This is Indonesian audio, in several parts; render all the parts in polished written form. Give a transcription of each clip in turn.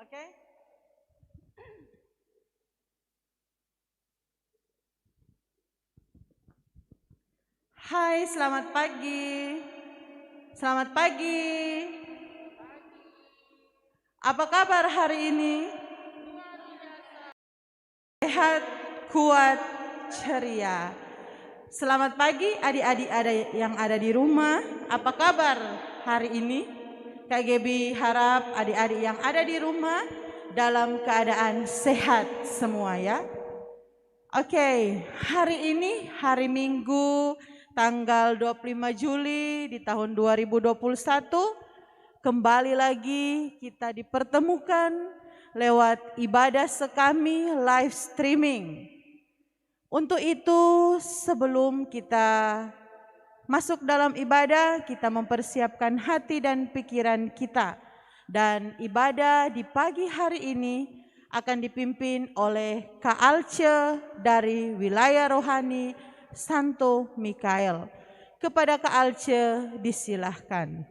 Oke. Hai, selamat pagi. Selamat pagi. Apa kabar hari ini? Sehat, kuat, ceria. Selamat pagi adik-adik yang ada di rumah. Apa kabar hari ini? Kak Gebi harap adik-adik yang ada di rumah dalam keadaan sehat semua ya. Oke, hari ini hari Minggu tanggal 25 Juli di tahun 2021 kembali lagi kita dipertemukan lewat ibadah sekami live streaming. Untuk itu sebelum kita masuk dalam ibadah, kita mempersiapkan hati dan pikiran kita. Dan ibadah di pagi hari ini akan dipimpin oleh Kak Alce dari wilayah rohani Santo Mikael. Kepada Kak Alce disilahkan.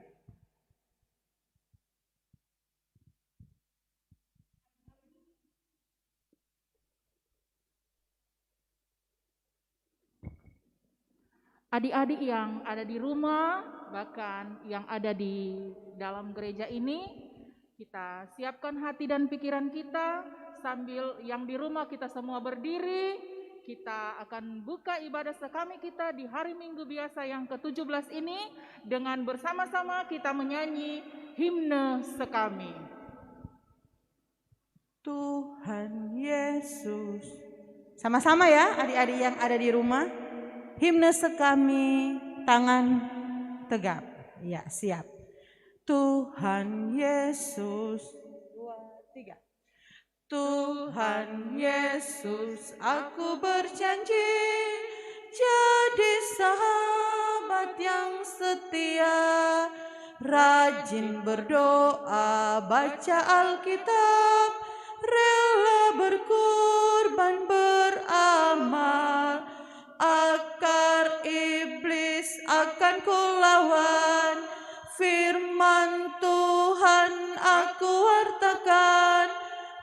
Adik-adik yang ada di rumah, bahkan yang ada di dalam gereja ini, kita siapkan hati dan pikiran kita sambil yang di rumah kita semua berdiri. Kita akan buka ibadah sekami kita di hari Minggu biasa yang ke-17 ini dengan bersama-sama kita menyanyi himne sekami. Tuhan Yesus. Sama-sama ya adik-adik yang ada di rumah. Himne sekami, tangan tegap. Ya, siap. Tuhan Yesus. 2, 3. Tuhan Yesus, aku berjanji jadi sahabat yang setia, rajin berdoa, baca Alkitab, rela berkorban beramal. Akar iblis akan kulawan, firman Tuhan aku wartakan,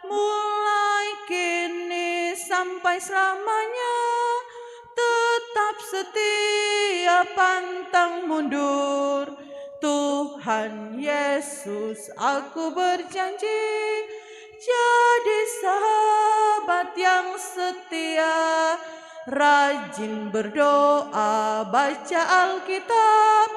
mulai kini sampai selamanya, tetap setia pantang mundur. Tuhan Yesus, aku berjanji jadi sahabat yang setia, rajin berdoa, baca Alkitab,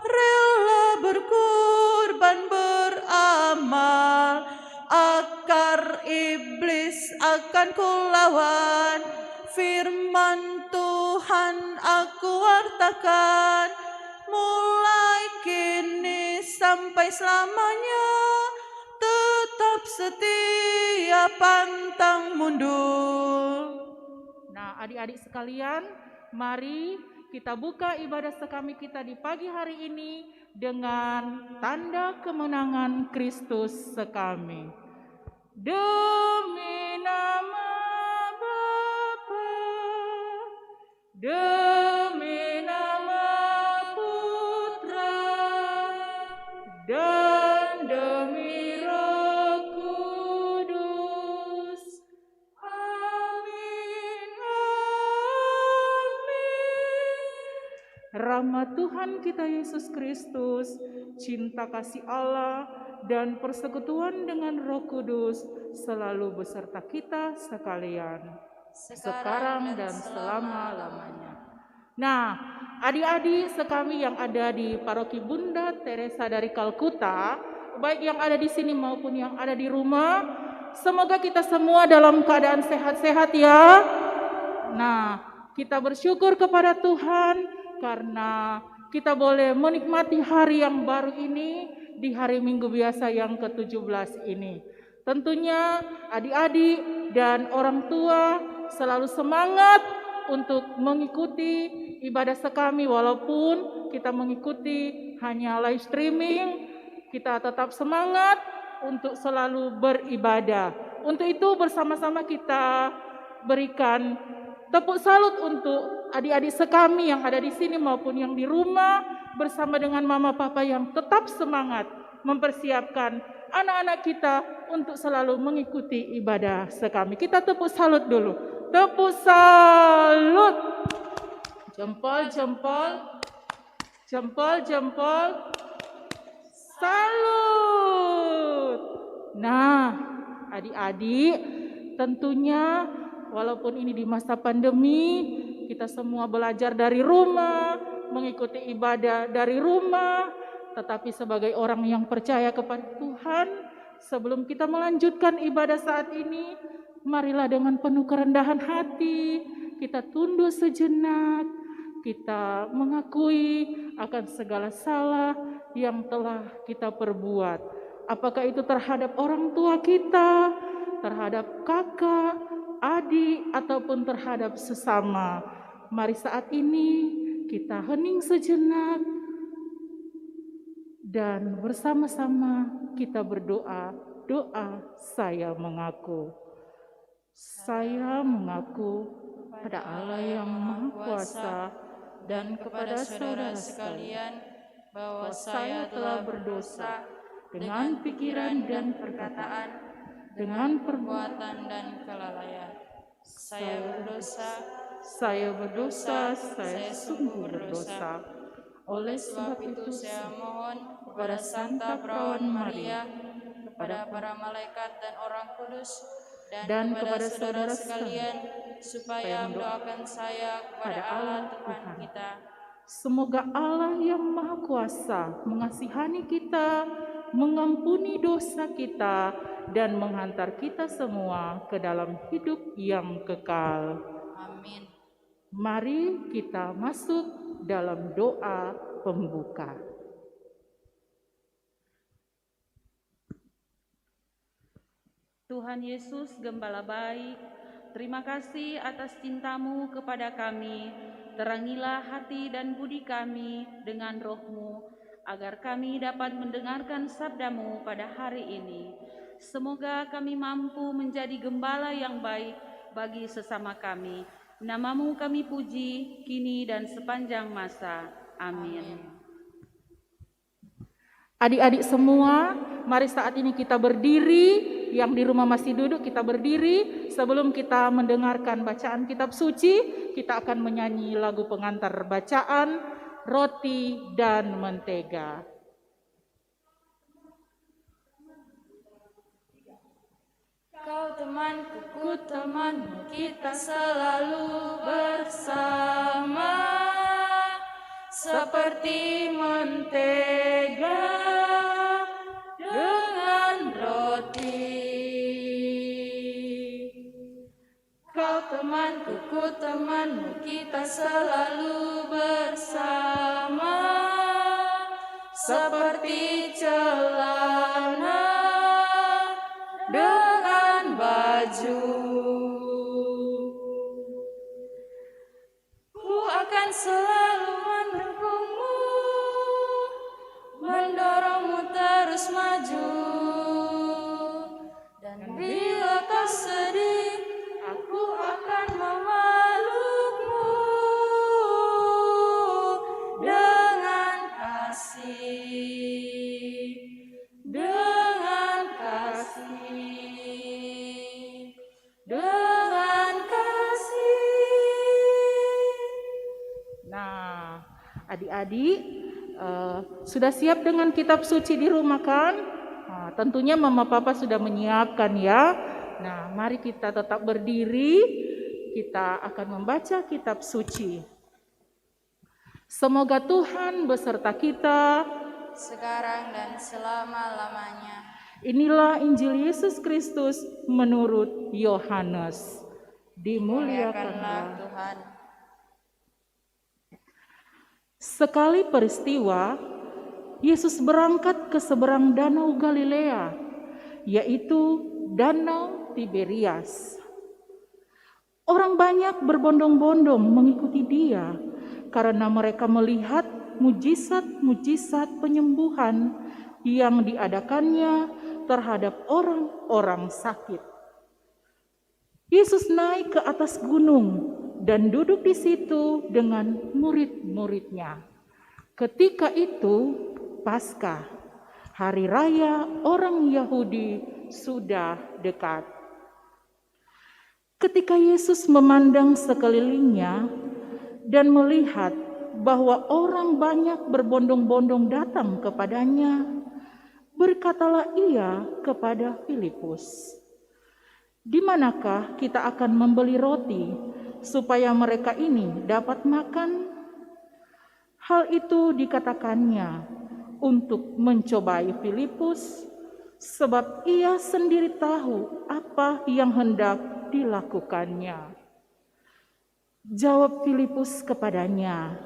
rela berkorban beramal. Akar iblis akan kulawan, firman Tuhan aku wartakan, mulai kini sampai selamanya, tetap setia pantang mundur. Nah, adik-adik sekalian, mari kita buka ibadah sekami kita di pagi hari ini dengan tanda kemenangan Kristus sekami. Demi nama Bapa, demi nama Putra, dan demi Roh Kudus. Amin, amin. Rahmat Tuhan kita Yesus Kristus, cinta kasih Allah, dan persekutuan dengan Roh Kudus selalu beserta kita sekalian, sekarang dan selama-lamanya. Nah, adik-adik sekami yang ada di Paroki Bunda Teresa dari Kalkuta, baik yang ada di sini maupun yang ada di rumah, semoga kita semua dalam keadaan sehat-sehat ya. Nah, kita bersyukur kepada Tuhan karena kita boleh menikmati hari yang baru ini di hari Minggu biasa yang ke-17 ini. Tentunya adik-adik dan orang tua selalu semangat untuk mengikuti ibadah sekami walaupun kita mengikuti hanya live streaming, kita tetap semangat untuk selalu beribadah. Untuk itu bersama-sama kita berikan Tepuk salut untuk adik-adik sekami yang ada di sini maupun yang di rumah bersama dengan mama papa yang tetap semangat mempersiapkan anak-anak kita untuk selalu mengikuti ibadah sekami. Kita tepuk salut dulu. Tepuk salut. Jempol, jempol. Jempol, jempol. Salut. Nah, adik-adik, tentunya walaupun ini di masa pandemi, kita semua belajar dari rumah, mengikuti ibadah dari rumah, tetapi sebagai orang yang percaya kepada Tuhan, sebelum kita melanjutkan ibadah saat ini, marilah dengan penuh kerendahan hati, kita tunduk sejenak, kita mengakui akan segala salah yang telah kita perbuat. Apakah itu terhadap orang tua kita, terhadap kakak, adik, ataupun terhadap sesama. Mari saat ini kita hening sejenak dan bersama-sama kita berdoa. Doa saya mengaku. Saya mengaku pada Allah yang Maha Kuasa dan kepada saudara sekalian bahwa saya telah berdosa dengan pikiran dan perkataan, dengan perbuatan dan kelalaian. Saya berdosa, saya sungguh berdosa. Oleh sebab itu saya mohon kepada Santa Perawan Maria, kepada para malaikat dan orang kudus, dan kepada saudara sekalian, supaya mendoakan saya kepada Allah Tuhan kita. Semoga Allah yang Maha Kuasa mengasihani kita, mengampuni dosa kita, dan menghantar kita semua ke dalam hidup yang kekal. Amin. Mari kita masuk dalam doa pembuka. Tuhan Yesus, Gembala baik, terima kasih atas cinta-Mu kepada kami. Terangilah hati dan budi kami dengan roh-Mu, agar kami dapat mendengarkan sabda-Mu pada hari ini. Semoga kami mampu menjadi gembala yang baik bagi sesama kami. Nama-Mu kami puji, kini dan sepanjang masa. Amin. Adik-adik semua, mari saat ini kita berdiri. Yang di rumah masih duduk, kita berdiri. Sebelum kita mendengarkan bacaan kitab suci, kita akan menyanyi lagu pengantar bacaan, Roti dan Mentega. Kau temanku, ku temanmu, kita selalu bersama, seperti mentega dengan roti. Kau temanku, ku temanmu, kita selalu bersama, seperti celana dengan baju. Ku akan selalu mendukungmu, mendorongmu terus maju. Dan bila kau sedih, aku akan memelukmu dengan kasih, dengan kasih, dengan kasih. Nah, adik-adik, sudah siap dengan kitab suci di rumah kan? Nah, tentunya mama papa sudah menyiapkan ya. Nah, mari kita tetap berdiri. Kita akan membaca kitab suci. Semoga Tuhan beserta kita Sekarang dan selama-lamanya. Inilah Injil Yesus Kristus menurut Yohanes. Dimuliakanlah Tuhan. Sekali peristiwa, Yesus berangkat ke seberang danau Galilea, yaitu Danau Tiberias. Orang banyak berbondong-bondong mengikuti Dia karena mereka melihat mujizat-mujizat penyembuhan yang diadakannya terhadap orang-orang sakit. Yesus naik ke atas gunung dan duduk di situ dengan murid-muridnya. Ketika itu Paskah, hari raya orang Yahudi, sudah dekat. Ketika Yesus memandang sekelilingnya dan melihat bahwa orang banyak berbondong-bondong datang kepadanya, berkatalah ia kepada Filipus, "Di manakah kita akan membeli roti supaya mereka ini dapat makan?" Hal itu dikatakannya untuk mencobai Filipus, sebab ia sendiri tahu apa yang hendak dilakukannya. Jawab Filipus kepadanya,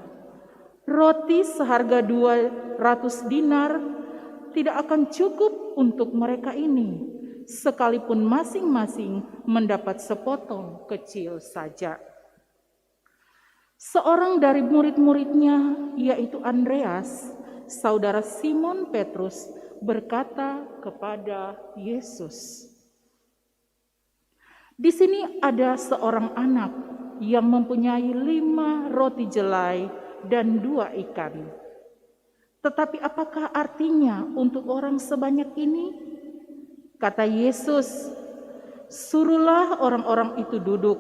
"Roti seharga 200 dinar tidak akan cukup untuk mereka ini, sekalipun masing-masing mendapat sepotong kecil saja." Seorang dari murid-muridnya, yaitu Andreas, saudara Simon Petrus, berkata kepada Yesus, "Di sini ada seorang anak yang mempunyai 5 roti jelai dan 2 ikan. Tetapi apakah artinya untuk orang sebanyak ini?" Kata Yesus, "Suruhlah orang-orang itu duduk."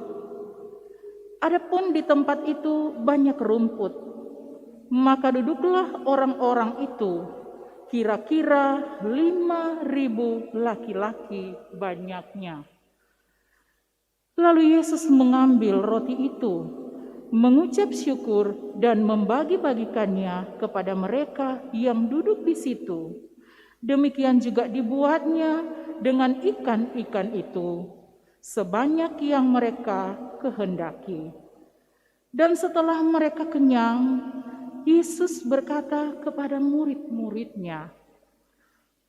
Adapun di tempat itu banyak rumput, maka duduklah orang-orang itu, kira-kira 5.000 laki-laki banyaknya. Lalu Yesus mengambil roti itu, mengucap syukur dan membagi-bagikannya kepada mereka yang duduk di situ. Demikian juga dibuatnya dengan ikan-ikan itu, sebanyak yang mereka kehendaki. Dan setelah mereka kenyang, Yesus berkata kepada murid-muridnya,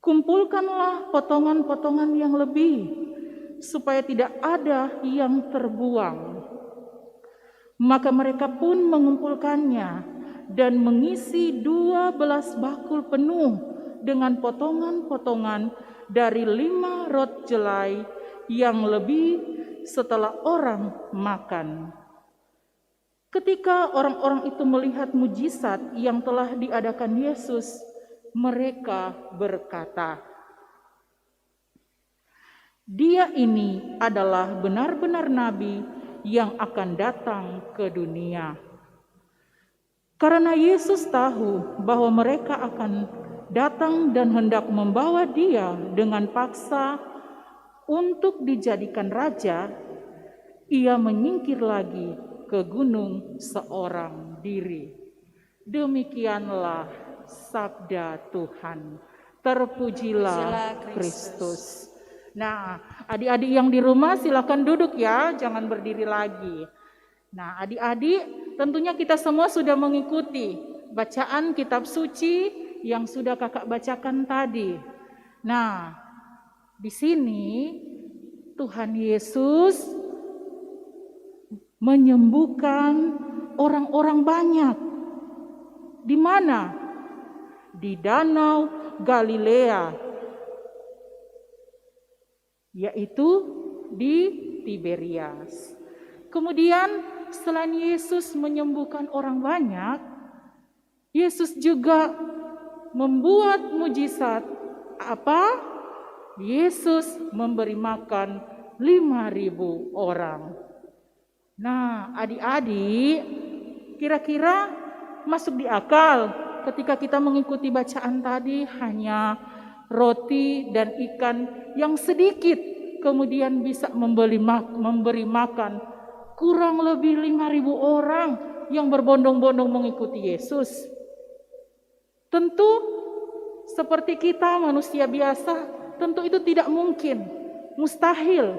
"Kumpulkanlah potongan-potongan yang lebih, supaya tidak ada yang terbuang." Maka mereka pun mengumpulkannya dan mengisi 12 bakul penuh dengan potongan-potongan dari 5 roti jelai yang lebih setelah orang makan. Ketika orang-orang itu melihat mujizat yang telah diadakan Yesus, mereka berkata, "Dia ini adalah benar-benar nabi yang akan datang ke dunia." Karena Yesus tahu bahwa mereka akan datang dan hendak membawa dia dengan paksa untuk dijadikan raja, ia menyingkir lagi ke gunung seorang diri. Demikianlah sabda Tuhan. Terpujilah Kristus. Nah, adik-adik yang di rumah silakan duduk ya, jangan berdiri lagi. Nah, adik-adik, tentunya kita semua sudah mengikuti bacaan kitab suci yang sudah kakak bacakan tadi. Nah, di sini Tuhan Yesus menyembuhkan orang-orang banyak. Di mana? Di Danau Galilea, yaitu di Tiberias. Kemudian selain Yesus menyembuhkan orang banyak, Yesus juga membuat mujizat. Apa? Yesus memberi makan 5.000 orang. Nah, adik-adik, kira-kira masuk di akal ketika kita mengikuti bacaan tadi hanya roti dan ikan yang sedikit, kemudian bisa memberi makan kurang lebih 5.000 orang yang berbondong-bondong mengikuti Yesus. Tentu seperti kita manusia biasa, tentu itu tidak mungkin, mustahil.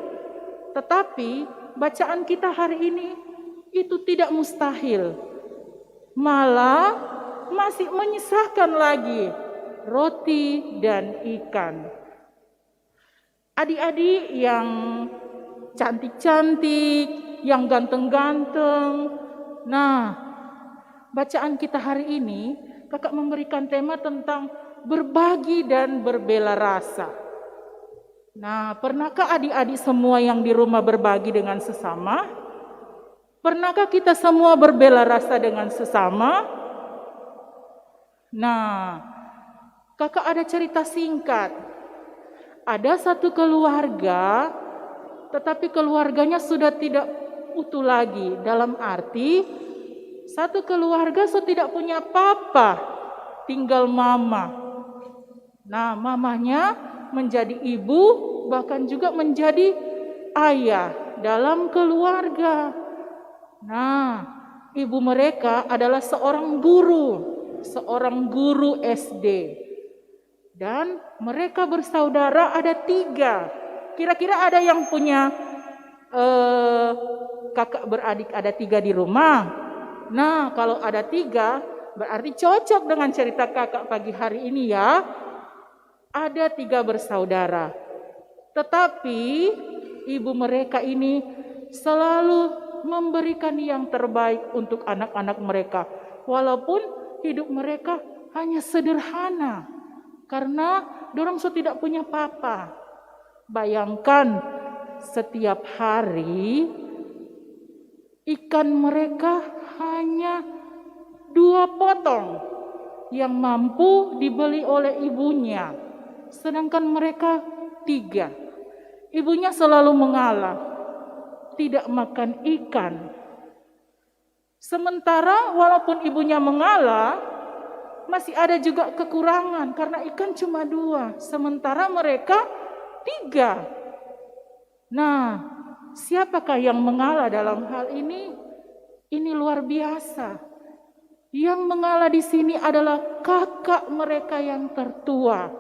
Tetapi bacaan kita hari ini itu tidak mustahil. Malah masih menyisakan lagi roti dan ikan. Adik-adik yang cantik-cantik, yang ganteng-ganteng. Nah, bacaan kita hari ini, kakak memberikan tema tentang berbagi dan berbela rasa. Nah, pernahkah adik-adik semua yang di rumah berbagi dengan sesama? Pernahkah kita semua berbela rasa dengan sesama? Nah, kakak ada cerita singkat. Ada satu keluarga, tetapi keluarganya sudah tidak utuh lagi. Dalam arti, satu keluarga sudah tidak punya papa, tinggal mama. Nah, mamanya menjadi ibu, bahkan juga menjadi ayah dalam keluarga. Nah, ibu mereka adalah seorang guru SD. Dan mereka bersaudara ada 3. Kira-kira ada yang punya kakak beradik ada 3 di rumah. Nah, kalau ada 3, berarti cocok dengan cerita kakak pagi hari ini ya. Ada 3 bersaudara. Tetapi ibu mereka ini selalu memberikan yang terbaik untuk anak-anak mereka. Walaupun hidup mereka hanya sederhana. Karena dorong so tidak punya papa. Bayangkan setiap hari ikan mereka hanya 2 potong yang mampu dibeli oleh ibunya. Sedangkan mereka 3. Ibunya selalu mengalah, tidak makan ikan. Sementara walaupun ibunya mengalah, masih ada juga kekurangan karena ikan cuma 2, sementara mereka 3. Nah, siapakah yang mengalah dalam hal ini? Ini luar biasa. Yang mengalah di sini adalah kakak mereka yang tertua.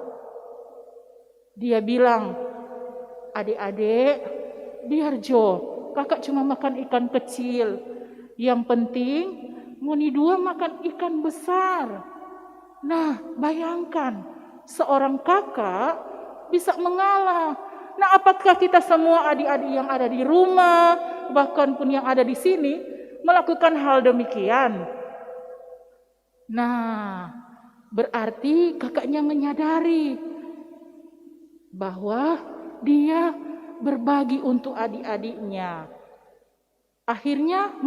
Dia bilang, adik-adik, biar kakak cuma makan ikan kecil. Yang penting, Muni 2 makan ikan besar. Nah, bayangkan, seorang kakak bisa mengalah. Nah, apakah kita semua adik-adik yang ada di rumah, bahkan pun yang ada di sini, melakukan hal demikian? Nah, berarti kakaknya menyadari bahwa dia berbagi untuk adik-adiknya. Akhirnya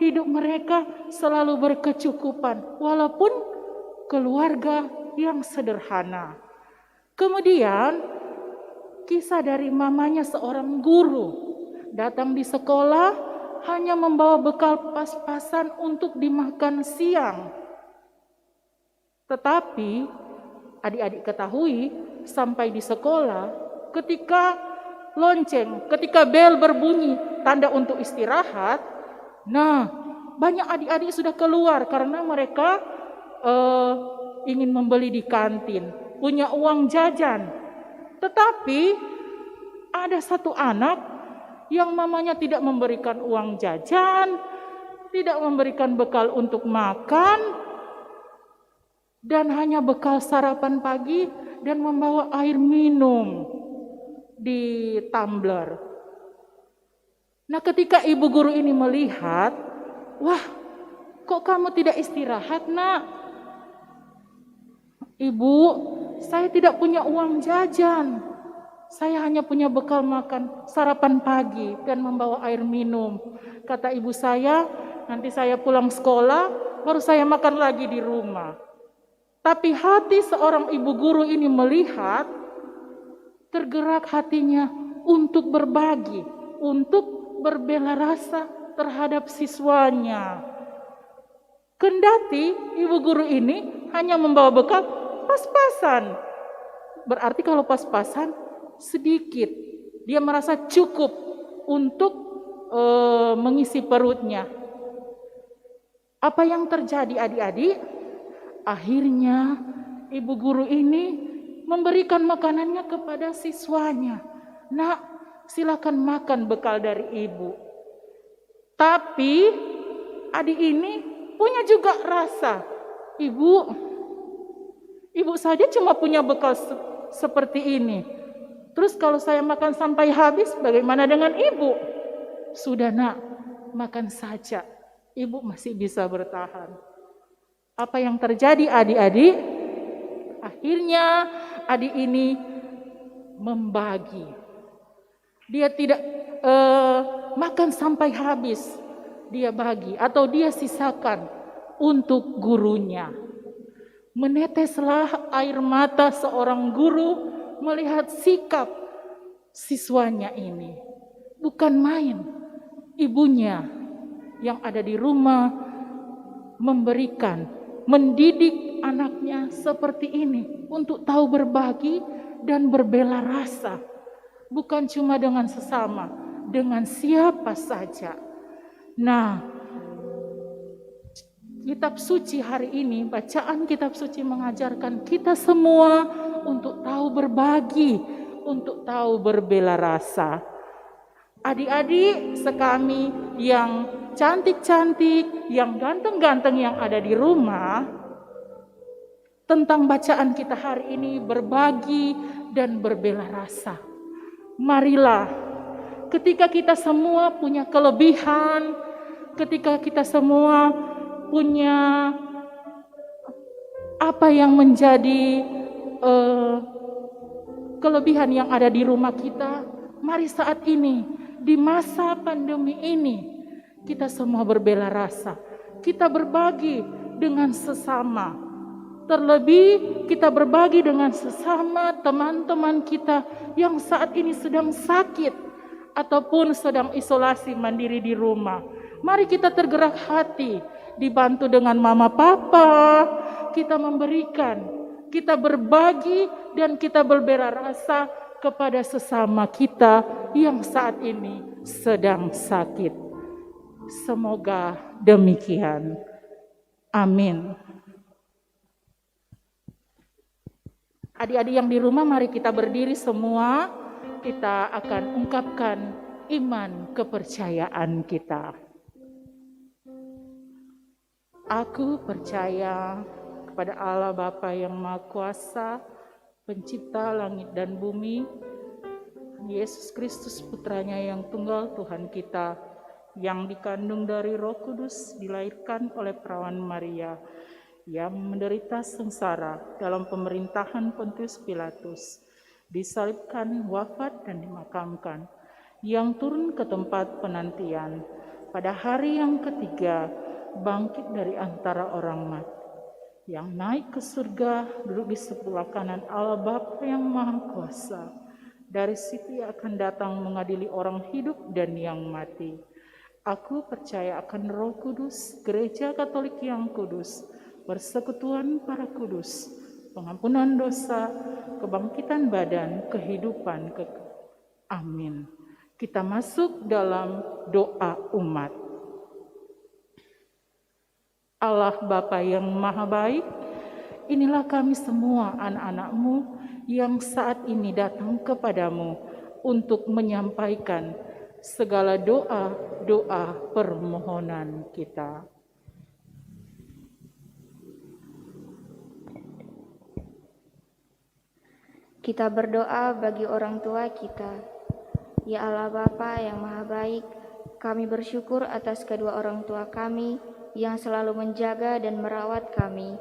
hidup mereka selalu berkecukupan, walaupun keluarga yang sederhana. Kemudian, kisah dari mamanya seorang guru. Datang di sekolah, hanya membawa bekal pas-pasan untuk dimakan siang. Tetapi, adik-adik ketahui, sampai di sekolah, ketika lonceng, ketika bel berbunyi, tanda untuk istirahat, nah, banyak adik-adik sudah keluar karena mereka ingin membeli di kantin, punya uang jajan. Tetapi ada satu anak yang mamanya tidak memberikan uang jajan, tidak memberikan bekal untuk makan, dan hanya bekal sarapan pagi dan membawa air minum di tumbler. Nah, ketika ibu guru ini melihat, wah, kok kamu tidak istirahat, nak? Ibu, saya tidak punya uang jajan. Saya hanya punya bekal makan sarapan pagi dan membawa air minum. Kata ibu saya, nanti saya pulang sekolah, baru saya makan lagi di rumah. Tapi hati seorang ibu guru ini melihat, tergerak hatinya untuk berbagi, untuk berbela rasa terhadap siswanya. Kendati ibu guru ini hanya membawa bekal pas-pasan. Berarti kalau pas-pasan sedikit, dia merasa cukup untuk mengisi perutnya. Apa yang terjadi adik-adik? Akhirnya ibu guru ini memberikan makanannya kepada siswanya. Nak, silakan makan bekal dari ibu. Tapi adik ini punya juga rasa, ibu saja cuma punya bekal seperti ini. Terus kalau saya makan sampai habis, bagaimana dengan ibu? Sudah, nak, makan saja. Ibu masih bisa bertahan. Apa yang terjadi adik-adik? Akhirnya adik ini membagi. Dia tidak makan sampai habis, dia bagi atau dia sisakan untuk gurunya. Meneteslah air mata seorang guru melihat sikap siswanya ini. Bukan main, ibunya yang ada di rumah memberikan, mendidik anaknya seperti ini untuk tahu berbagi dan berbela rasa. Bukan cuma dengan sesama, dengan siapa saja. Nah, kitab suci hari ini, bacaan kitab suci mengajarkan kita semua untuk tahu berbagi, untuk tahu berbela rasa. Adik-adik sekami yang cantik-cantik, yang ganteng-ganteng yang ada di rumah, tentang bacaan kita hari ini berbagi dan berbela rasa. Marilah, ketika kita semua punya kelebihan, ketika kita semua punya apa yang menjadi kelebihan yang ada di rumah kita, mari saat ini, di masa pandemi ini, kita semua berbela rasa, kita berbagi dengan sesama. Terlebih kita berbagi dengan sesama teman-teman kita yang saat ini sedang sakit ataupun sedang isolasi mandiri di rumah. Mari kita tergerak hati, dibantu dengan mama papa, kita memberikan, kita berbagi dan kita berbela rasa kepada sesama kita yang saat ini sedang sakit. Semoga demikian. Amin. Adik-adik yang di rumah, mari kita berdiri semua. Kita akan ungkapkan iman kepercayaan kita. Aku percaya kepada Allah Bapa yang Maha Kuasa, Pencipta langit dan bumi, Yesus Kristus Putranya yang tunggal Tuhan kita, yang dikandung dari Roh Kudus, dilahirkan oleh perawan Maria, yang menderita sengsara dalam pemerintahan Pontius Pilatus, disalibkan, wafat dan dimakamkan, yang turun ke tempat penantian, pada hari yang ketiga bangkit dari antara orang mati, yang naik ke surga, duduk di sebelah kanan Allah Bapa yang Maha Kuasa. Dari situ ia akan datang mengadili orang hidup dan yang mati. Aku percaya akan Roh Kudus, Gereja Katolik yang kudus, persekutuan para kudus, pengampunan dosa, kebangkitan badan, kehidupan kekal. Amin. Kita masuk dalam doa umat. Allah Bapa yang Maha Baik, inilah kami semua anak-anak-Mu yang saat ini datang kepadamu untuk menyampaikan segala doa-doa permohonan kita. Kita berdoa bagi orang tua kita. Ya Allah Bapa yang Maha Baik, kami bersyukur atas kedua orang tua kami yang selalu menjaga dan merawat kami.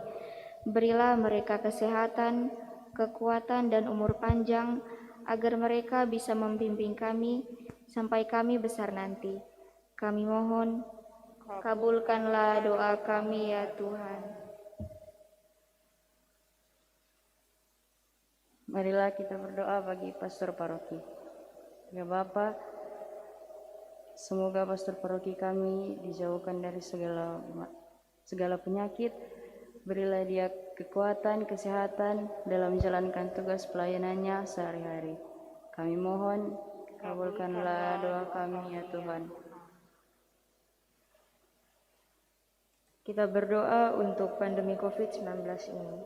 Berilah mereka kesehatan, kekuatan, dan umur panjang, agar mereka bisa membimbing kami sampai kami besar nanti. Kami mohon, kabulkanlah doa kami ya Tuhan. Marilah kita berdoa bagi pastor paroki. Ya Bapa, semoga pastor paroki kami dijauhkan dari segala penyakit. Berilah dia kekuatan, kesehatan dalam menjalankan tugas pelayanannya sehari-hari. Kami mohon, kabulkanlah doa kami ya Tuhan. Kita berdoa untuk pandemi COVID-19 ini.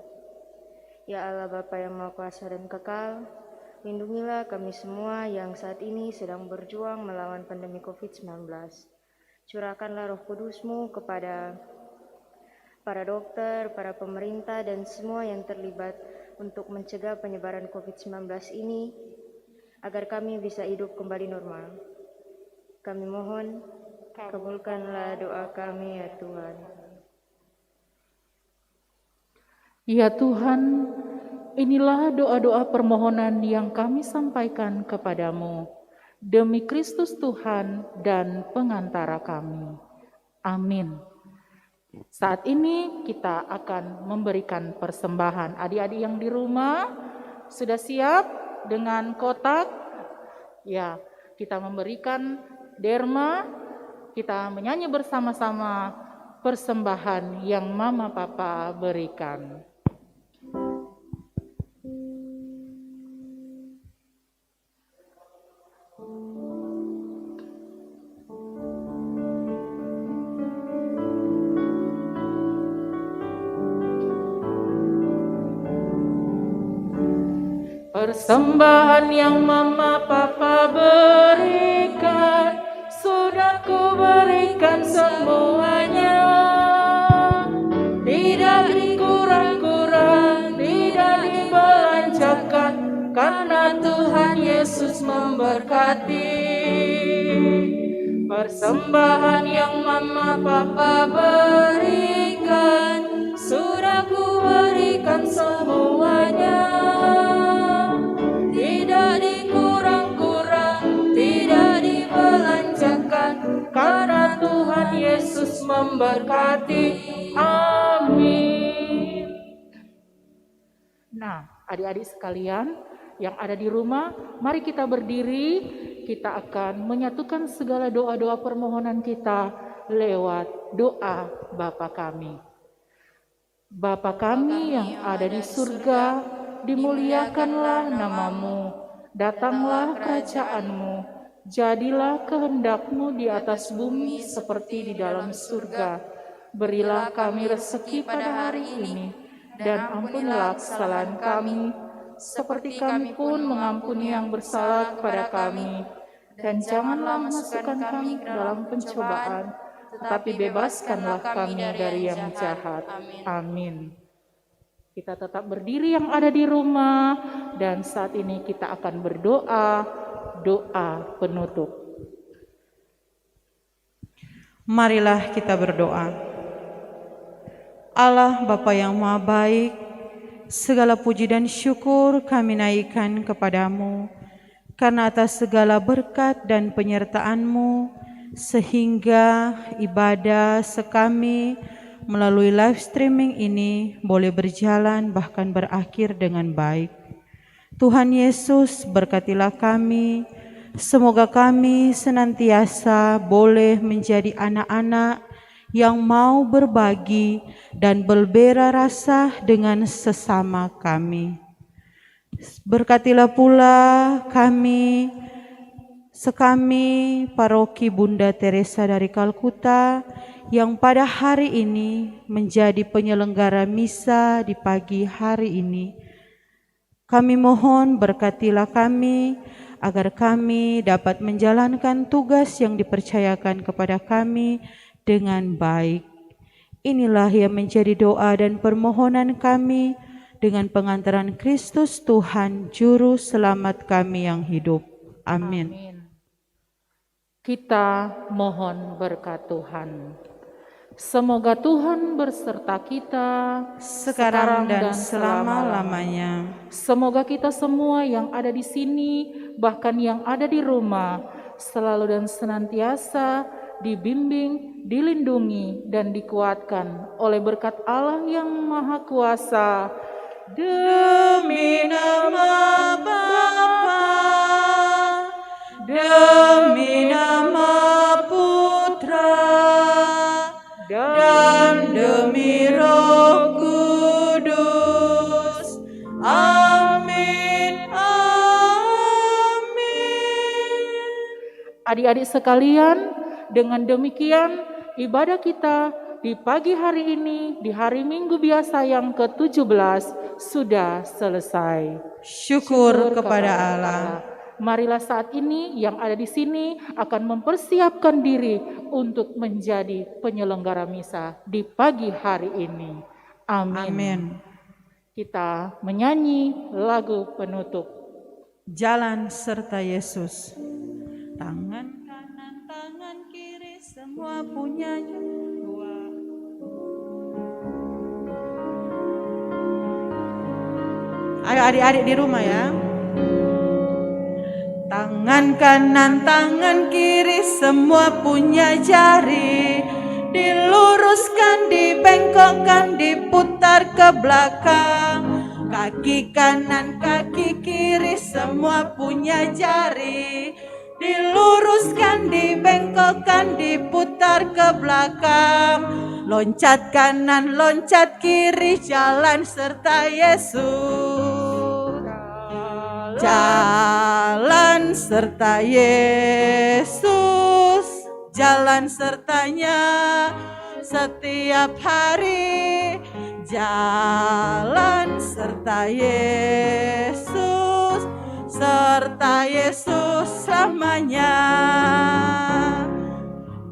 Ya Allah Bapa yang Maha Kuasa dan Kekal, lindungilah kami semua yang saat ini sedang berjuang melawan pandemi COVID-19. Curahkanlah Roh Kudus-Mu kepada para dokter, para pemerintah, dan semua yang terlibat untuk mencegah penyebaran COVID-19 ini, agar kami bisa hidup kembali normal. Kami mohon, kabulkanlah doa kami ya Tuhan. Ya Tuhan, inilah doa-doa permohonan yang kami sampaikan kepadamu. demi Kristus Tuhan dan pengantara kami. Amin. Saat ini kita akan memberikan persembahan. Adik-adik yang di rumah sudah siap dengan kotak? Ya, kita memberikan derma, kita menyanyi bersama-sama persembahan yang Mama Papa berikan. Persembahan yang Mama Papa berikan, sudah ku berikan semuanya. Tidak dikurang-kurang, tidak dibelanjakan, karena Tuhan Yesus memberkati. Persembahan yang Mama Papa berikan, sudah ku berikan semuanya. Tidak dikurang-kurang, tidak dibelanjakan, karena Tuhan Yesus memberkati. Amin. Nah, adik-adik sekalian yang ada di rumah, mari kita berdiri, kita akan menyatukan segala doa-doa permohonan kita lewat doa Bapa kami. Bapa kami yang ada di surga, dimuliakanlah namamu, datanglah kerajaanmu, jadilah kehendak-Mu di atas bumi seperti di dalam surga. Berilah kami rezeki pada hari ini, dan ampunilah kesalahan kami, seperti kami pun mengampuni yang bersalah kepada kami. Dan janganlah masukkan kami ke dalam pencobaan, tetapi bebaskanlah kami dari yang jahat. Amin. Kita tetap berdiri yang ada di rumah, dan saat ini kita akan berdoa, doa penutup. Marilah kita berdoa. Allah Bapa yang Maha Baik, segala puji dan syukur kami naikkan kepadamu, karena atas segala berkat dan penyertaan-Mu, sehingga ibadah sekami melalui live streaming ini boleh berjalan bahkan berakhir dengan baik. Tuhan Yesus, berkatilah kami, semoga kami senantiasa boleh menjadi anak-anak yang mau berbagi dan berbera rasa dengan sesama kami. Berkatilah pula kami, sekami paroki Bunda Teresa dari Kalkuta, yang pada hari ini menjadi penyelenggara misa di pagi hari ini. Kami mohon berkatilah kami, agar kami dapat menjalankan tugas yang dipercayakan kepada kami dengan baik. Inilah yang menjadi doa dan permohonan kami dengan pengantaran Kristus Tuhan, Juru Selamat kami yang hidup. Amin. Kita mohon berkat Tuhan. Semoga Tuhan berserta kita sekarang dan selama-lamanya. Semoga kita semua yang ada di sini, bahkan yang ada di rumah, selalu dan senantiasa dibimbing, dilindungi, dan dikuatkan oleh berkat Allah yang Maha Kuasa. Demi nama Bapa, demi nama Putra, dan demi Roh Kudus. Amin. Amin. Adik-adik sekalian, dengan demikian ibadah kita di pagi hari ini, di hari Minggu biasa yang ke-17 sudah selesai. Syukur kepada Allah. Marilah saat ini yang ada di sini akan mempersiapkan diri untuk menjadi penyelenggara misa di pagi hari ini. Amin. Amin. Kita menyanyi lagu penutup. Jalan serta Yesus. Tangan kanan, tangan kiri, semua punya dua. Ayo adik-adik di rumah ya. Tangan Tangan kanan, tangan kiri, semua punya jari. Diluruskan, dibengkokkan, diputar ke belakang. Kaki kanan, kaki kiri, semua punya jari. Diluruskan, dibengkokkan, diputar ke belakang. Loncat kanan, loncat kiri, jalan serta Yesus. Jalan serta Yesus, jalan sertanya setiap hari. Jalan serta Yesus, serta Yesus selamanya.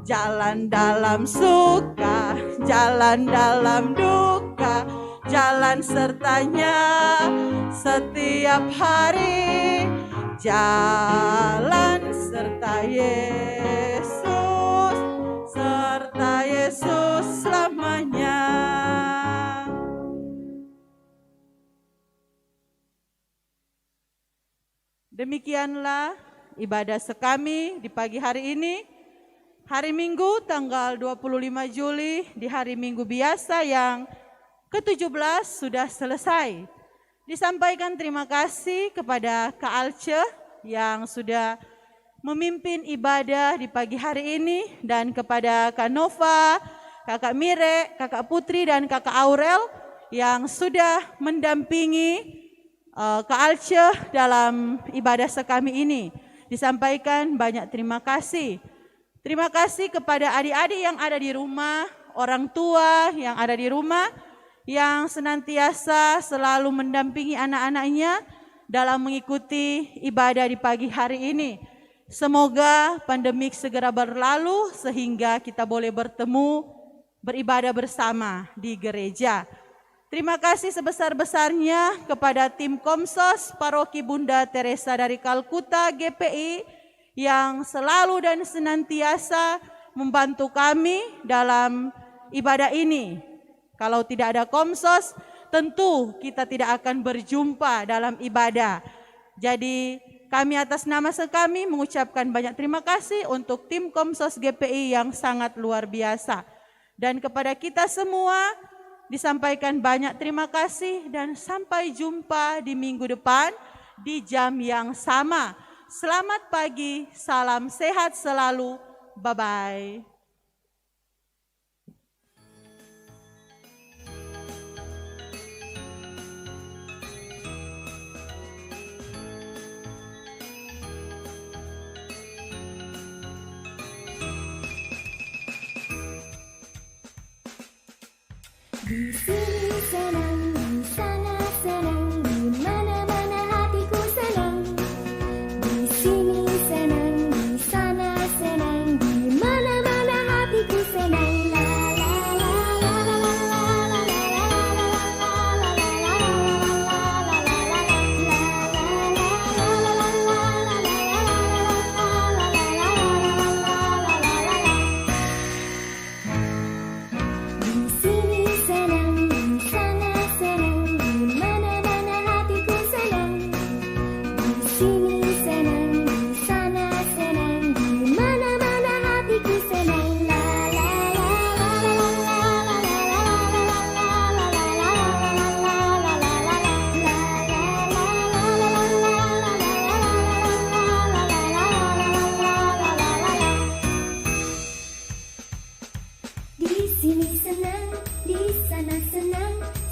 Jalan dalam suka, jalan dalam duka, jalan sertanya setiap hari. Jalan serta Yesus, serta Yesus selamanya. Demikianlah ibadah sekami di pagi hari ini. Hari Minggu tanggal 25 Juli di hari Minggu biasa yang ke-17 sudah selesai. Disampaikan terima kasih kepada Kak Alce yang sudah memimpin ibadah di pagi hari ini, dan kepada Kak Nova, Kakak Mire, Kakak Putri, dan Kakak Aurel yang sudah mendampingi Kak Alce dalam ibadah sekami ini. Disampaikan banyak terima kasih. Terima kasih kepada adik-adik yang ada di rumah, orang tua yang ada di rumah, yang senantiasa selalu mendampingi anak-anaknya dalam mengikuti ibadah di pagi hari ini. Semoga pandemik segera berlalu sehingga kita boleh bertemu, beribadah bersama di gereja. Terima kasih sebesar-besarnya kepada tim Komsos Paroki Bunda Teresa dari Kalkuta GPI yang selalu dan senantiasa membantu kami dalam ibadah ini. Kalau tidak ada Komsos, tentu kita tidak akan berjumpa dalam ibadah. Jadi kami atas nama sekami mengucapkan banyak terima kasih untuk tim Komsos GPI yang sangat luar biasa. Dan kepada kita semua disampaikan banyak terima kasih dan sampai jumpa di minggu depan di jam yang sama. Selamat pagi, salam sehat selalu, bye-bye. Di sini senang, di sana senang, di mana-mana hatiku senang. Di sini senang, di sana senang, di mana-mana hatiku senang. Di sini senang, di sana senang.